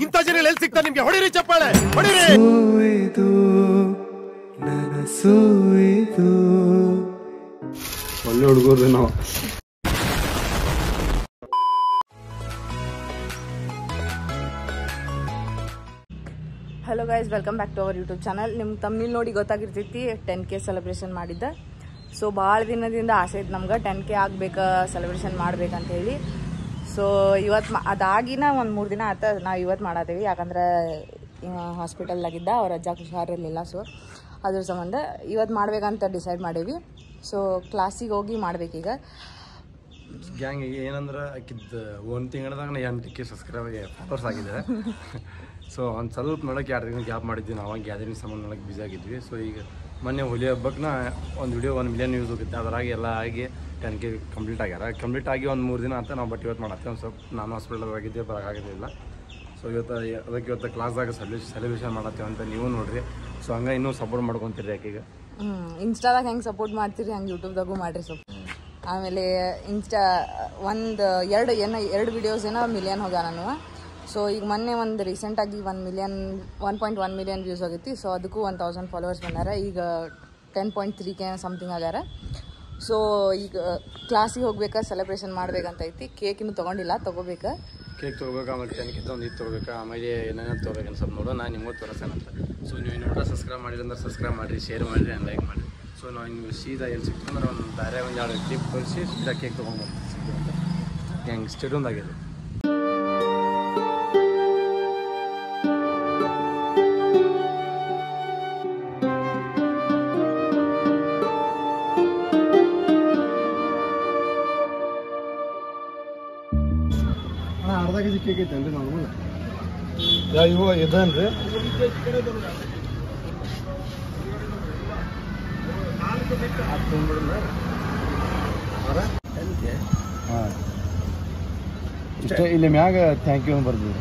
ಇಂಥ ಜನ ಎಲ್ಲಿ ಸಿಗ್ತಾ ನಿಮ್ಗೆ? ಹೊಡಿರಿ ಚಪ್ಪಾಳೆ, ಹೊಡಿರಿ. ಒಳ್ಳೆ ಹುಡುಗರು ನಾವು. Hello guys, welcome back to our YouTube channel. ನಿಮ್ಗೆ ತಮ್ಮಿಲ್ ನೋಡಿ ಗೊತ್ತಾಗಿರ್ತೈತಿ 10K ಸೆಲೆಬ್ರೇಷನ್ ಮಾಡಿದ್ದೆ. ಸೊ ಭಾಳ ದಿನದಿಂದ ಆಸೆ ಇತ್ತು ನಮ್ಗೆ 10K ಆಗ್ಬೇಕು, ಸೆಲೆಬ್ರೇಷನ್ ಮಾಡ್ಬೇಕಂತ ಹೇಳಿ. ಸೊ ಇವತ್ತು ಅದಾಗಿನ ಒಂದು 3 ದಿನ ಆಯ್ತು ನಾವು ಇವತ್ತು ಮಾಡತ್ತೀವಿ. ಯಾಕಂದ್ರೆ ಹಾಸ್ಪಿಟಲ್ದಾಗಿದ್ದ ಅವ್ರ ಅಜ್ಜ ಹುಷಾರಿರಲಿಲ್ಲ. ಸೊ ಅದ್ರ ಸಂಬಂಧ ಇವತ್ತು ಮಾಡ್ಬೇಕಂತ ಡಿಸೈಡ್ ಮಾಡೀವಿ. ಸೊ ಕ್ಲಾಸಿಗೆ ಹೋಗಿ ಮಾಡ್ಬೇಕೀಗ. ಗ್ಯಾಂಗಿಗೆ ಏನಂದ್ರೆ ಆಕಿದ್ದು 1 ತಿಂಗಳದಾಗ 8K ಫಾಲೋವರ್ಸ್ ಆಗಿದೆ. ಸೊ ಒಂದು ಸ್ವಲ್ಪ ನೋಡೋಕೆ 2 ತಿಂಗಳು ಗ್ಯಾಪ್ ಮಾಡಿದ್ವಿ. ನಾವು ಗ್ಯಾದರಿಂಗ್ ಸಂಬಂಧ ನೋಡೋಕೆ ಬ್ಯುಸಿ ಆಗಿದ್ವಿ. ಸೊ ಈಗ ಮೊನ್ನೆ ಹೋಲಿ ಹಬ್ಬಕ್ಕೆ ಒಂದು ವಿಡಿಯೋ 1 ಮಿಲಿಯನ್ ವ್ಯೂಸ್ ಹೋಗುತ್ತೆ. ಅದರಾಗಿ ಎಲ್ಲ ಆಗಿ 10K ಕಂಪ್ಲೀಟ್ ಆಗ್ಯಾರ. ಕಂಪ್ಲೀಟ್ ಆಗಿ ಒಂದು 3 ದಿನ ಅಂತ ನಾವು ಬಟ್ ಇವತ್ತು ಮಾಡತ್ತೀವಿ. ಒಂದು ಸ್ವಲ್ಪ ನಾನು ಹಾಸ್ಪಿಟಲ್ದಾಗಿದ್ದೆ, ಬರೋಕ್ಕಾಗೋದಿಲ್ಲ. ಸೊ ಇವತ್ತು ಕ್ಲಾಸ್ದಾಗ ಸೆಲೆಬ್ರೇಷನ್ ಮಾಡತ್ತೀವಿ ಅಂತ ನೀವು ನೋಡ್ರಿ. ಸೊ ಹಂಗೆ ಇನ್ನೂ ಸಪೋರ್ಟ್ ಮಾಡ್ಕೊತೀರಿ ಆಕೆಗೆ. ಇನ್ಸ್ಟಾದಾಗ ಹೆಂಗೆ ಸಪೋರ್ಟ್ ಮಾಡ್ತೀರಿ ಹಂಗೆ ಯೂಟ್ಯೂಬ್ದಾಗೂ ಮಾಡಿರಿ ಸ್ವಲ್ಪ. ಆಮೇಲೆ ಇನ್ಸ್ಟಾ ಎರಡು ವಿಡಿಯೋಸ್ ಏನೋ ಮಿಲಿಯನ್ ಹೋಗ್ಯ ನಾನು. ಸೊ ಈಗ ಮೊನ್ನೆ ಒಂದು ರೀಸೆಂಟಾಗಿ 1.1 ಮಿಲಿಯನ್ ವ್ಯೂಸ್ ಹೋಗೈತಿ. ಸೊ ಅದಕ್ಕೂ 1000 ಫಾಲೋವರ್ಸ್ ಬಂದಾರ. ಈಗ 10.3K ಸಮಥಿಂಗ್ ಆಗ್ಯಾರ. ಸೊ ಈಗ ಕ್ಲಾಸಿಗೆ ಹೋಗ್ಬೇಕಾ, ಸೆಲೆಬ್ರೇಷನ್ ಮಾಡ್ಬೇಕಂತ ಐತಿ. ಕೇಕ್ ಇನ್ನೂ ತೊಗೊಂಡಿಲ್ಲ, ತೊಗೋಬೇಕು. ಕೇಕ್ ತೊಗೋಬೇಕು, ಆಮೇಲೆ 10K ಒಂದು ಇದು ತೊಗೋಬೇಕು, ಆಮೇಲೆ ಏನೇನು ತೊಗೋಬೇಕಂತ ಸ್ವಲ್ಪ ನೋಡೋ. ನಾನು ನಿಮಗೂ ತೋರಿಸೇನಂತ. ಸೊ ನೀವು ಇನ್ನೂ ಸಬ್ಸ್ಕ್ರೈಬ್ ಮಾಡಿಲ್ಲ ಅಂದ್ರೆ ಸಬ್ಸ್ಕ್ರೈಬ್ ಮಾಡಿರಿ, ಶೇರ್ ಮಾಡಿರಿ, ಆ್ಯಂಡ್ ಲೈಕ್ ಮಾಡಿರಿ. ಸೊ ನಾವು ನೀವು ಸೀದಾ ಎಲ್ಲಿ ಸಿಕ್ತು ಅಂದ್ರೆ ಒಂದು ಬೇರೆ ಒಂದು 2 ಕ್ಲಿಪ್ ತೋರಿಸಿ ಸೀದಾ ಕೇಕ್ ತೊಗೊಂಡ್ಬರ್ತೀವಿ. ಸಿಗ್ತೀವಿ ಅಂತ ಹೆಂಗೆ ಸ್ಟೇಡಿಯಮ್ದಾಗಿದೆ. ಅರ್ಧ ಕೆಜಿ ಕೇಕ್ ಐತೇನ್ರಿ ನಾರ್ಮಲ್? ಇವು ಇದೇನ್ರಿ? ಹಾಂ, ಇಷ್ಟೇ. ಇಲ್ಲಿ ಮ್ಯಾಗ ಥ್ಯಾಂಕ್ ಯು ಅಂತ ಬರ್ತೀವಿ.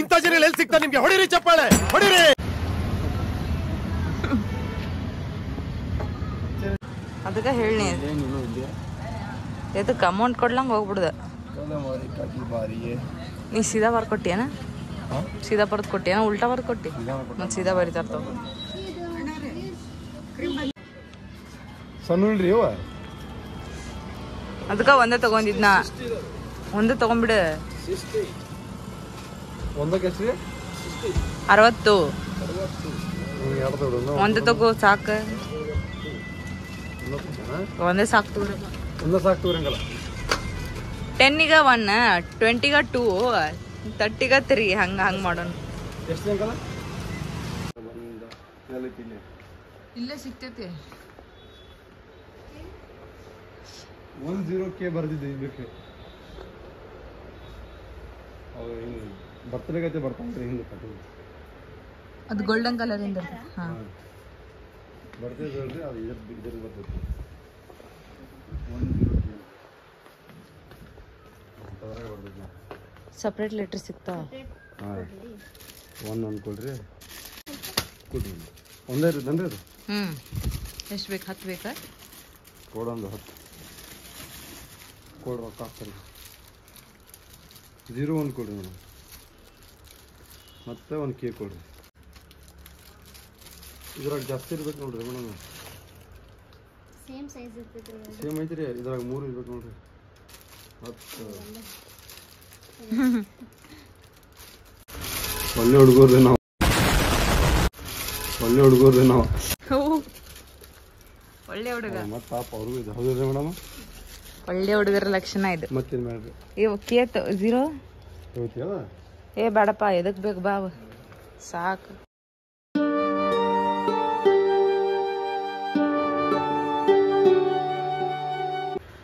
ಇಂಥ ಜನ ಎಲ್ಲಿ ಸಿಗ್ತಾ ನಿಮ್ಗೆ? ಹೊಡಿರಿ ಚಪ್ಪಾಳೆ, ಹೊಡಿರಿ. ಅದಕ್ಕೆ ಹೇಳಿ ಎದಕ್ಕೆ ಅಮೌಂಟ್ ಕೊಡ್ಲಂಗೆ ಹೋಗ್ಬಿಡ್ದೆ. ನೀ ಸೀದಾ ಬರ್ದು ಕೊಟ್ಟಿಯೇನ? ಸೀದಾ ಬರ್ದು ಕೊಟ್ಟಿಯೇನ ಉಲ್ಟಾ ಬರ್ದು ಕೊಟ್ಟಿ? ಮತ್ತು ಸೀದಾ ಬರೀತಾರ. ಸಣ್ಣ ಇಲ್ರಿ ಇವ. ಅದಕ್ಕೆ ಒಂದೇ ತೊಗೊಂಡಿದ್ನ, ಒಂದೇ ತೊಗೊಂಡ್ಬಿಡು. ಒಂದಕ್ಕೆ ಎಷ್ಟು? 60. ಒಂದೇ ತಗೋ ಸಾಕು, ಒಂದೇ ಸಾಕು ತಗೋರಿ. ಒಂದೇ ಸಾಕು ತಗೋರಂಗಲ್ಲ. 10ಗೆ 1, 20ಗೆ 2, 30ಗೆ 3 ಹಂಗೆ ಮಾಡೋಣ. ಎಷ್ಟು ಅಂಕಲ್ಲ? ಇಲ್ಲೇ ಸಿಗ್ತೈತಿ. 10K ಬರ್ದಿದ್ದೆ ಇದಕ್ಕೆ. ಬರ್ತಡೇಗತ್ತೆ ಬರ್ತಾನ್ರಿ ಹಿಂದೆ ಕಟ್ಟಿಂಗ್. ಅದು ಗೋಲ್ಡನ್ ಕಲರ್ ಇಂದ. ಹಾಂ, ಬರ್ತದೆ ಹೇಳ್ರಿ. ಅದು ಇದ್ರ ಬರ್ತೈತಿ. 10K ಬರ್ತೈತಿ. ಸಪ್ರೇಟ್ ಲೆಟ್ರ್ ಸಿಗ್ತಾವ. ಹಾಂ, 1 ಅಂದ್ಕೊಳ್ರಿ. ಕೊಡ್ರಿ, ಒಂದೇ ಇರುತ್ತೇನ್ರಿ ಅದು? ಎಷ್ಟು ಬೇಕು? 10 ಬೇಕಾ? ಕೊಡೊಂದು 10 ಕೊಡ್ರಿ. ರೊಕ್ಕ ಹಾಕ್ತಾರೆ. 01 ಕೊಡ್ರಿ ಮೇಡಮ್. ಮತ್ತೆ 1 ಕೇಕ್ ಕೊಡ್ರಿ. ಇದ್ರಾಗ ಜಾಸ್ತಿ ಇರ್ಬೇಕು ನೋಡ್ರಿ ಮೇಡಮ್. ಸೇಮ್ ಐತ್ರಿ. ಇದ್ರಾಗ 3 ಇರ್ಬೇಕು ನೋಡ್ರಿ. 10 ಒಳ್ಳೆ ಹುಡುಗರ್ರಿ ನಾವು. ಒಳ್ಳೆ ಹುಡುಗರ್ರಿ ನಾವು. ಒಳ್ಳೆ ಹುಡುಗ. ಮತ್ತೆ ಪಾಪ ಅವ್ರಿಗೂ ಇದು ಹೌದ್ರಿ ಮೇಡಮ್. ಒಳ್ಳೆ ಹುಡುಗರ ಲಕ್ಷಣ ಇದು. ಮತ್ತೇನು ಮಾಡ್ರಿ? ಇವು ಕೇತ್ 0 ಹೇಳ್ತೀಯಲ್ಲ? ಏ ಬೇಡಪ್ಪ, ಎದಕ್ ಬೇಕು ಬಾವು, ಸಾಕು.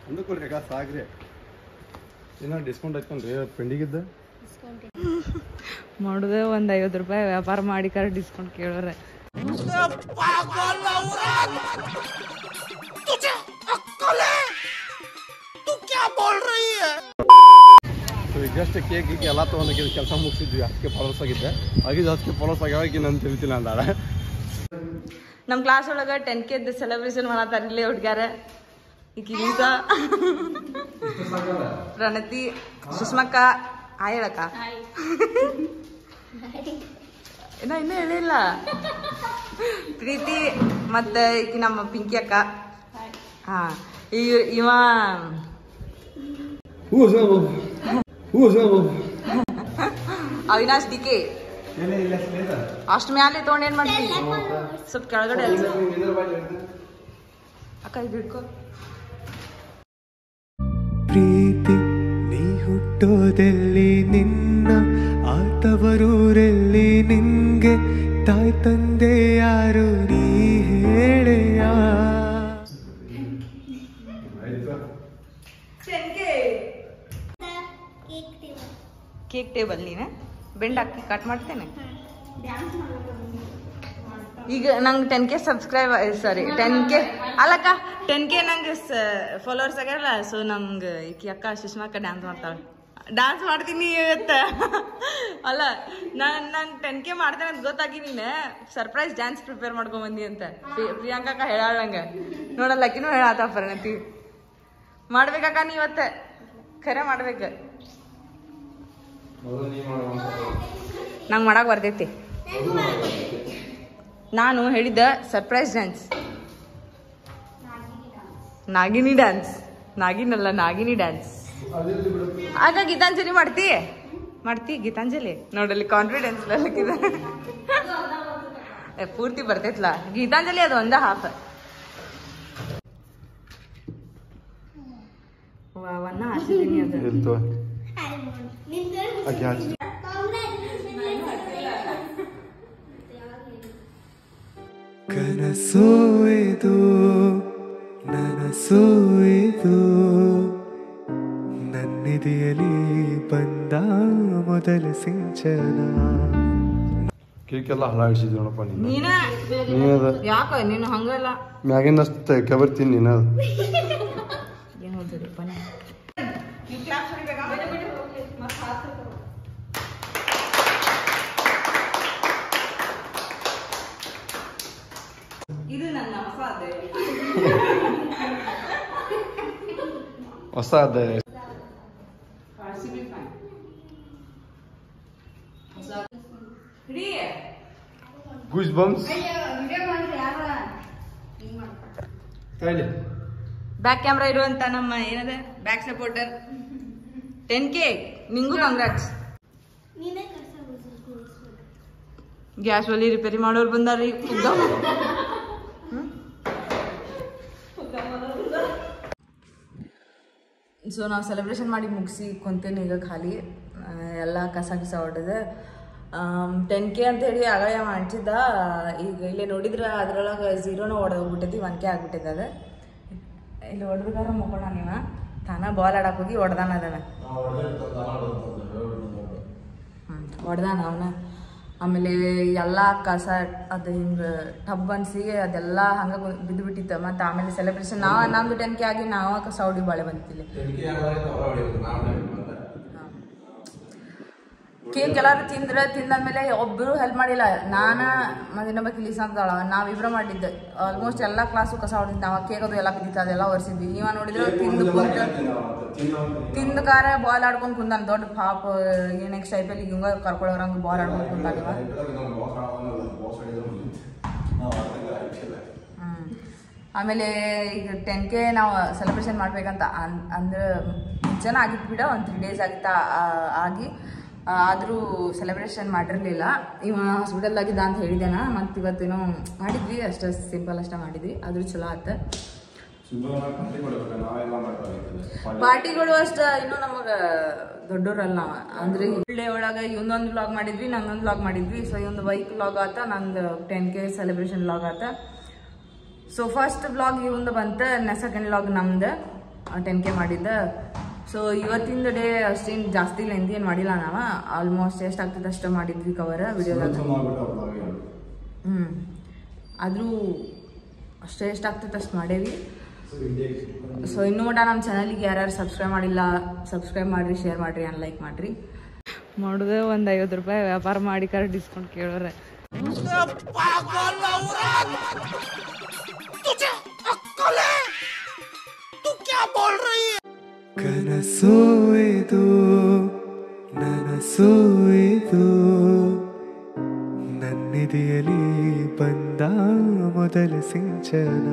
ಅಂದ್ಕೊಳ್ರಿ ಅಕ್ಕ, ಸಾಕ್ರಿ. ಏನೋ ಡಿಸ್ಕೌಂಟ್ ಆಯ್ತನ್ರಿ ಪೆಂಡಿಗಿದ್ದ? ಮಾಡುವೆ ಒಂದು 50 ರೂಪಾಯಿ ವ್ಯಾಪಾರ ಮಾಡಿ ಡಿಸ್ಕೌಂಟ್ ಕೇಳೋರೆ. ಜಸ್ಟ್ ಕೇಕ್ ಗೀಕ್ ಎಲ್ಲ ತೊಗೊಂಡೋಗಿದ್ದು ಕೆಲಸ ಮುಗಿಸಿದ್ವಿ. 10K ಫಾಲೋವರ್ಸ್ ಆಗಿದ್ದೆ. 10K ಫಾಲೋವರ್ಸ್ ಆಗ್ಯಾವ ನಾನು ತಿಳಿತೀನಿ ಅಂದಾಳ. ನಮ್ಮ ಕ್ಲಾಸ್ ಒಳಗೆ 10K ಸೆಲೆಬ್ರೇಷನ್ ಮಾಡತ್ತಾರ ಇಲ್ಲೇ ಹುಡುಗ್ಯಾರ. ಈಕಿ ಲೀಸಾ ಪ್ರಣತಿ ಸುಷ್ಮಕ್ಕ ಹಾಯ್ ಹೇಳಕ್ಕ ಇನ್ನೂ ಹೇಳಿಲ್ಲ ಪ್ರೀತಿ ಮತ್ತೆ ಈಕಿ ನಮ್ಮ ಪಿಂಕಿ ಅಕ್ಕ ಹಾ ಇವ ಅವಿನಾಶ್ ಡಿಕೆ ಅಷ್ಟು ಮ್ಯಾಲೆ ತಗೊಂಡು ಏನ್ ಮಾಡ್ತೀವಿ ಸ್ವಲ್ಪ ಕೆಳಗಡೆ ಅಕ್ಕ ಇದು ಹಿಡ್ಕೊ ಪ್ರೀತಿ ನೀ ಹುಟ್ಟೋದೆಲ್ಲಿ ನಿನ್ನ ಆತವರೂರೆಲ್ಲಿ ನಿನ್ಗೆ ತಾಯಿ ತಂದೆ ಯಾರು ನೀ ಹೇಳೆಯ ಕೇಕ್ ಟೇಬಲ್ ನೀನ ಬೆಂಡ್ ಹಾಕಿ ಕಟ್ ಮಾಡ್ತೇನೆ ಈಗ ನಂಗೆ 10K ಸಬ್ಸ್ಕ್ರೈಬ್ ಸಾರಿ 10K ಅಲ್ಲಕ್ಕ 10K ನಂಗೆ ಫಾಲೋವರ್ಸ್ ಆಗ್ಯಾರಲ್ಲ ಸೊ ನಂಗೆ ಈಕಿ ಅಕ್ಕ ಸುಷ್ಮಾಕ್ಕ ಡ್ಯಾನ್ಸ್ ಮಾಡ್ತಾಳೆ ಡ್ಯಾನ್ಸ್ ಮಾಡ್ತೀನಿ ಇವತ್ತು ಅಲ್ಲ ನಂಗೆ 10K ಮಾಡ್ತೇನೆ ಅಂತ ಗೊತ್ತಾಗಿ ನೀನು ಸರ್ಪ್ರೈಸ್ ಡ್ಯಾನ್ಸ್ ಪ್ರಿಪೇರ್ ಮಾಡ್ಕೊಂಬಂದಿ ಅಂತ ಪ್ರಿಯಾಂಕಕ್ಕ ಹೇಳಾಳ ನಂಗೆ ನೋಡಲ್ಲ ಅಕ್ಕಿನೂ ಹೇಳಾತ ಪರಿಣತಿ ಮಾಡ್ಬೇಕಕ್ಕ ನೀ ಇವತ್ತು ಖರೆ ಮಾಡ್ಬೇಕು ನಂಗೆ ಮಾಡಕ್ಕೆ ಬರ್ತೈತಿ ನಾನು ಹೇಳಿದ್ದ ಸರ್ಪ್ರೈಸ್ ಡ್ಯಾನ್ಸ್ ನಾಗಿನಿ ಡ್ಯಾನ್ಸ್ ನಾಗಿನಲ್ಲ ನಾಗಿನಿ ಡ್ಯಾನ್ಸ್ ಆಗ ಗೀತಾಂಜಲಿ ಮಾಡ್ತಿ ಗೀತಾಂಜಲಿ ನೋಡಲ್ಲಿ ಕಾನ್ಫಿಡೆನ್ಸ್ ಪೂರ್ತಿ ಬರ್ತೈತ್ಲ ಗೀತಾಂಜಲಿ ಅದು ಒಂದ ಹಾಫ್ ವನ್ನ ಹಾಕಿದ್ದೀನಿ ಅದು ಕನಸೋ ಇದು ನನಸೋ ಇದು ನನ್ನಿದೆಯಲಿ ಬಂದ ಮೊದಲ ಸಿಂಚನ ಕೇಕೆಲ್ಲ ಹಳಾಡಿಸಿದ್ವಿ ನೋಡಪ್ಪ ನೀನ ಯಾಕ ನೀನು ಹಂಗಲ್ಲ ಮ್ಯಾಗಿಂದ ಅಷ್ಟು ಕಬರ್ತೀನಿ ನೀನು ಏನು ಹೋದ್ರಿಪ್ಪ ಇದು ನನ್ನ ಹೊಸ ಅದೇ ಗೂಸ್ ಬಂಪ್ಸ್ ಬ್ಯಾಕ್ ಕ್ಯಾಮ್ರಾ ಇರುವಂತ ನಮ್ಮ ಏನದ ಬ್ಯಾಕ್ ಸಪೋರ್ಟರ್ 10K ನಿಂಗೂ ಕಂಗ್ರಾಟ್ಸ್ ಗ್ಯಾಸ್ ಒಲಿ ರಿಪೇರಿ ಮಾಡೋರು ಬಂದಾರಿ ಸೊ ನಾವು ಸೆಲೆಬ್ರೇಷನ್ ಮಾಡಿ ಮುಗಿಸಿ ಕುಂತೇನೆ ಈಗ ಖಾಲಿ ಎಲ್ಲ ಕಸ ಹೊಡೆದು 10K ಅಂತ ಹೇಳಿ ಆಗಾಯ ಮಾಡ್ತಿದ್ದ ಈಗ ಇಲ್ಲೇ ನೋಡಿದ್ರೆ ಅದ್ರೊಳಗೆ 0 ಹೊಡೆದೋಗ್ಬಿಟ್ಟೈತಿ 1K ಆಗ್ಬಿಟ್ಟೈತೆ ಅದು ಇಲ್ಲಿ ಹೊಡೆದ್ಗಾರ ಮುಕ್ಕೋಣ ನೀವ ತಾನ ಬಾಲ್ ಆಡಕ್ಕೆ ಹೋಗಿ ಹೊಡೆದಾನ ಅದನ್ನ ಹೊಡೆದಾನ ಅವನ ಆಮೇಲೆ ಎಲ್ಲ ಕಸ ಅದು ಹಿಂಗೆ ಟಬ್ ಅನ್ಸಿ ಅದೆಲ್ಲ ಹಂಗೆ ಬಿದ್ದು ಬಿಟ್ಟಿತ್ತು ಮತ್ತು ಆಮೇಲೆ ಸೆಲೆಬ್ರೇಷನ್ ನಮ್ದು 10K ಆಗಿ ನಾವು ಕಸ ಹೊಡಿ ಬಾಳೆ ಬಂತಿಲ್ಲ ಕೇಕ್ ಎಲ್ಲಾರು ತಿಂದಾದ್ಮೇಲೆ ಒಬ್ಬರು ಹೆಲ್ಪ್ ಮಾಡಿಲ್ಲ ನಾನು ಮತ್ತೆ ಇನ್ನೊಬ್ಬ ಲೀಸಾ ಅಂತಾಳ ನಾವಿಬ್ರು ಮಾಡಿದ್ದೆ ಆಲ್ಮೋಸ್ಟ್ ಎಲ್ಲ ಕ್ಲಾಸು ಕಸ ಹೊಡಿದ್ದು ನಾವು ಕೇಕ್ ಅದು ಎಲ್ಲ ಬಿದ್ದಿತ್ತು ಅದೆಲ್ಲ ಒರೆಸಿದ್ವಿ ಇವ ನೋಡಿದ್ರೆ ತಿಂದು ಕಾರ ಬಾಲ್ ಆಡ್ಕೊಂಡು ಕುಂತಾನ ದೊಡ್ಡ ಪಾಪ ನೆಕ್ಸ್ಟ್ IPL ಹಿಂಗ ಕರ್ಕೊಳ್ಳೋರಂಗೆ ಬಾಲ್ ಆಡ್ಕೊಂಡು ಕುಂತಾನ ಆಮೇಲೆ ಈಗ 10K ನಾವು ಸೆಲೆಬ್ರೇಷನ್ ಮಾಡ್ಬೇಕಂತ ಅಂದ್ರೆ ಮುಂಚೆನ ಆಗಿತ್ತು ಬಿಡ ಒಂದು 3 days ಆಗಿತ್ತಾ ಆಗಿ ಆದರೂ ಸೆಲೆಬ್ರೇಷನ್ ಮಾಡಿರಲಿಲ್ಲ ಇವ ಹಾಸ್ಪಿಟಲ್ದಾಗಿದ್ದ ಅಂತ ಹೇಳಿದ್ದೇನ ಮತ್ತು ಇವತ್ತೇನೋ ಮಾಡಿದ್ವಿ ಅಷ್ಟೇ ಸಿಂಪಲ್ ಅಷ್ಟೇ ಮಾಡಿದ್ವಿ ಆದರೂ ಚಲೋ ಆಯ್ತು ಪಾರ್ಟಿಗಳು ಅಷ್ಟೇ ಇನ್ನೂ ನಮಗೆ ದೊಡ್ಡೋರಲ್ಲ ನಾವು ಅಂದರೆ ಡೇ ಒಳಗೆ ಇವೊಂದೊಂದು ವ್ಲಾಗ್ ಮಾಡಿದ್ವಿ ನಂದೊಂದು ವ್ಲಾಗ್ ಮಾಡಿದ್ವಿ ಸೊ ಇವೊಂದು ಬೈಕ್ ವ್ಲಾಗ್ ಆತ ನಂದು 10K ಸೆಲೆಬ್ರೇಷನ್ ವ್ಲಾಗ್ ಆತ ಸೊ ಫಸ್ಟ್ ವ್ಲಾಗ್ ಇವಂದು ಬಂತು ಸೆಕೆಂಡ್ ವ್ಲಾಗ್ ನಮ್ದು 10K ಮಾಡಿದ್ದ ಸೊ ಇವತ್ತಿಂದ ಡೇ ಅಷ್ಟೇನು ಜಾಸ್ತಿ ಲೆಂದಿ ಏನು ಮಾಡಿಲ್ಲ ನಾವು ಆಲ್ಮೋಸ್ಟ್ ಎಷ್ಟಾಗ್ತದೆ ಅಷ್ಟು ಮಾಡಿದ್ವಿ ಕವರ್ ವಿಡಿಯೋದಾಗ ಆದರೂ ಅಷ್ಟೇ ಎಷ್ಟಾಗ್ತದೆ ಅಷ್ಟು ಮಾಡೇವಿ ಸೊ ಇನ್ನೂ ಮಟ್ಟ ನಮ್ಮ ಚಾನಲಿಗೆ ಯಾರ್ಯಾರು ಸಬ್ಸ್ಕ್ರೈಬ್ ಮಾಡಿಲ್ಲ ಸಬ್ಸ್ಕ್ರೈಬ್ ಮಾಡಿರಿ ಶೇರ್ ಮಾಡಿರಿ ಆ್ಯಂಡ್ ಲೈಕ್ ಮಾಡಿರಿ ಮಾಡೋದೇ ಒಂದು 50 ರೂಪಾಯಿ ವ್ಯಾಪಾರ ಮಾಡಿ ಕರೆ ಡಿಸ್ಕೌಂಟ್ ಕೇಳೋರೆ ಕನಸು ಇದು ನನಸು ಇದು ನನ್ನಿದೆಯಲಿ ಬಂದ ಮೊದಲ ಸಿಂಚನ